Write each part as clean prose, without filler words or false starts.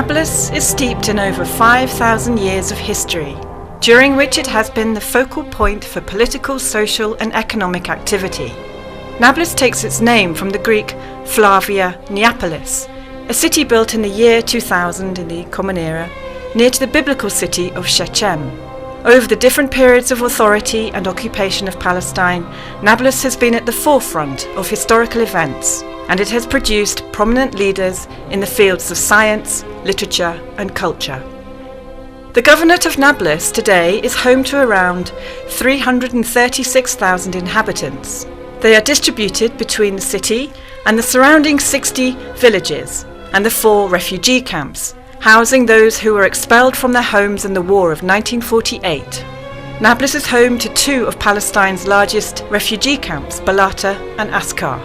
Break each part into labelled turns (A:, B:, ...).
A: Nablus is steeped in over 5,000 years of history, during which it has been the focal point for political, social and economic activity. Nablus takes its name from the Greek Flavia Neapolis, a city built in the year 2000 in the Common Era, near to the biblical city of Shechem. Over the different periods of authority and occupation of Palestine, Nablus has been at the forefront of historical events, and it has produced prominent leaders in the fields of science, literature and culture. The Governorate of Nablus today is home to around 336,000 inhabitants. They are distributed between the city and the surrounding 60 villages and the 4 refugee camps, housing those who were expelled from their homes in the war of 1948. Nablus is home to 2 of Palestine's largest refugee camps, Balata and Askar.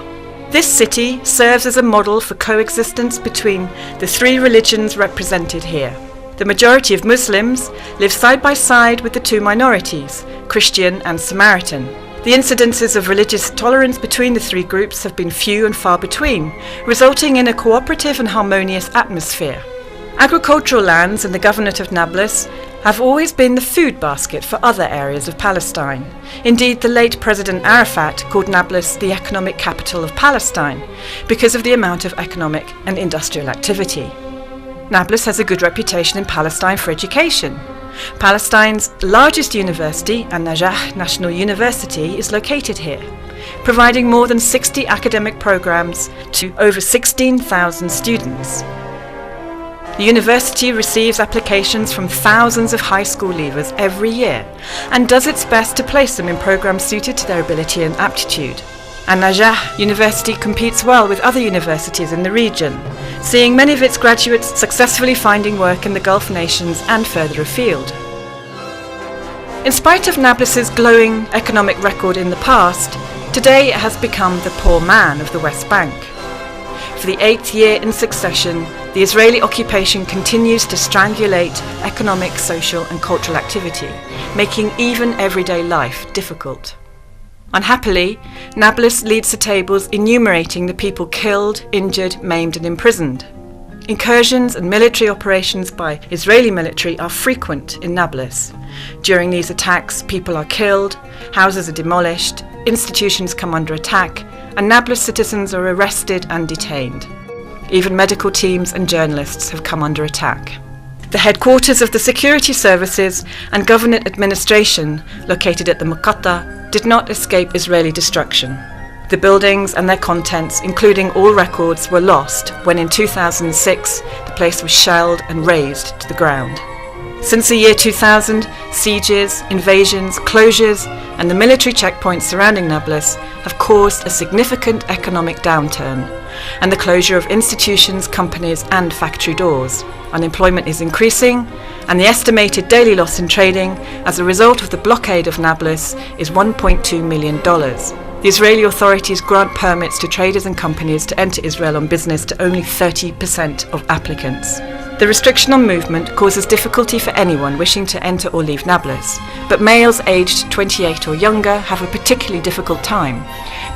A: This city serves as a model for coexistence between the 3 religions represented here. The majority of Muslims live side by side with the 2 minorities, Christian and Samaritan. The incidences of religious tolerance between the 3 groups have been few and far between, resulting in a cooperative and harmonious atmosphere. Agricultural lands in the Governorate of Nablus have always been the food basket for other areas of Palestine. Indeed, the late President Arafat called Nablus the economic capital of Palestine because of the amount of economic and industrial activity. Nablus has a good reputation in Palestine for education. Palestine's largest university, An-Najah National University, is located here, providing more than 60 academic programs to over 16,000 students. The university receives applications from thousands of high school leavers every year and does its best to place them in programs suited to their ability and aptitude. An-Najah University competes well with other universities in the region, seeing many of its graduates successfully finding work in the Gulf nations and further afield. In spite of Nablus's glowing economic record in the past, today it has become the poor man of the West Bank. For the 8th year in succession, the Israeli occupation continues to strangulate economic, social and cultural activity, making even everyday life difficult. Unhappily, Nablus leads the tables enumerating the people killed, injured, maimed and imprisoned. Incursions and military operations by Israeli military are frequent in Nablus. During these attacks, people are killed, houses are demolished, institutions come under attack, and Nablus citizens are arrested and detained. Even medical teams and journalists have come under attack. The headquarters of the security services and government administration, located at the Muqatta, did not escape Israeli destruction. The buildings and their contents, including all records, were lost when in 2006 the place was shelled and razed to the ground. Since the year 2000, sieges, invasions, closures and the military checkpoints surrounding Nablus have caused a significant economic downturn and the closure of institutions, companies and factory doors. Unemployment is increasing and the estimated daily loss in trading as a result of the blockade of Nablus is $1.2 million. The Israeli authorities grant permits to traders and companies to enter Israel on business to only 30% of applicants. The restriction on movement causes difficulty for anyone wishing to enter or leave Nablus, but males aged 28 or younger have a particularly difficult time,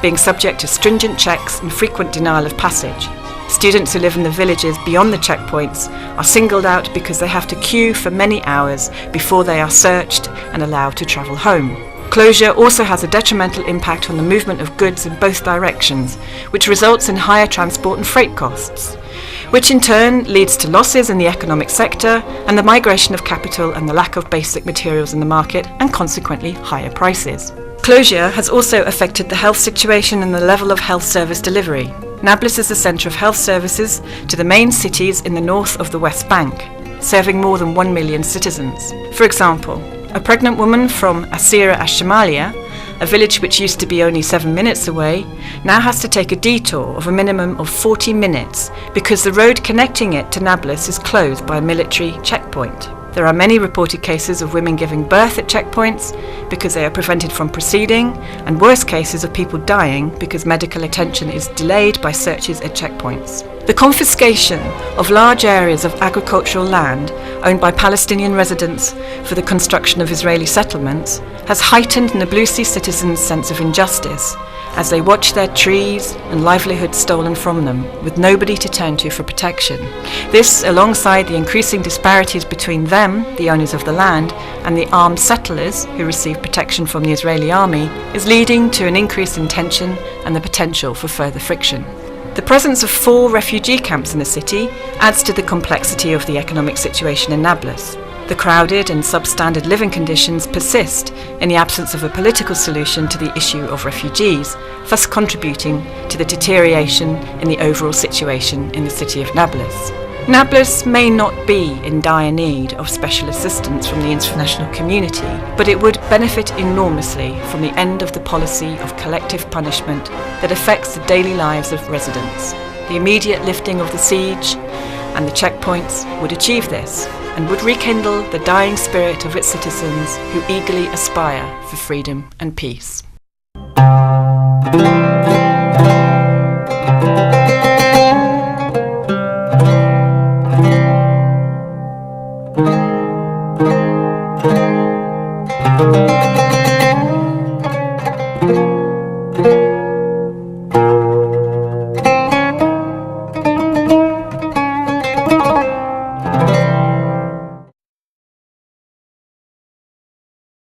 A: being subject to stringent checks and frequent denial of passage. Students who live in the villages beyond the checkpoints are singled out because they have to queue for many hours before they are searched and allowed to travel home. Closure also has a detrimental impact on the movement of goods in both directions, which results in higher transport and freight costs, which in turn leads to losses in the economic sector and the migration of capital and the lack of basic materials in the market and consequently higher prices. Closure has also affected the health situation and the level of health service delivery. Nablus is the centre of health services to the main cities in the north of the West Bank, serving more than 1 million citizens. For example, a pregnant woman from Atteireh, a village which used to be only 7 minutes away, now has to take a detour of a minimum of 40 minutes because the road connecting it to Nablus is closed by a military checkpoint. There are many reported cases of women giving birth at checkpoints because they are prevented from proceeding, and worse cases of people dying because medical attention is delayed by searches at checkpoints. The confiscation of large areas of agricultural land owned by Palestinian residents for the construction of Israeli settlements has heightened Nablusi citizens' sense of injustice as they watch their trees and livelihoods stolen from them with nobody to turn to for protection. This, alongside the increasing disparities between them, the owners of the land, and the armed settlers who receive protection from the Israeli army, is leading to an increase in tension and the potential for further friction. The presence of 4 refugee camps in the city adds to the complexity of the economic situation in Nablus. The crowded and substandard living conditions persist in the absence of a political solution to the issue of refugees, thus contributing to the deterioration in the overall situation in the city of Nablus. Nablus may not be in dire need of special assistance from the international community, but it would benefit enormously from the end of the policy of collective punishment that affects the daily lives of residents. The immediate lifting of the siege and the checkpoints would achieve this and would rekindle the dying spirit of its citizens who eagerly aspire for freedom and peace.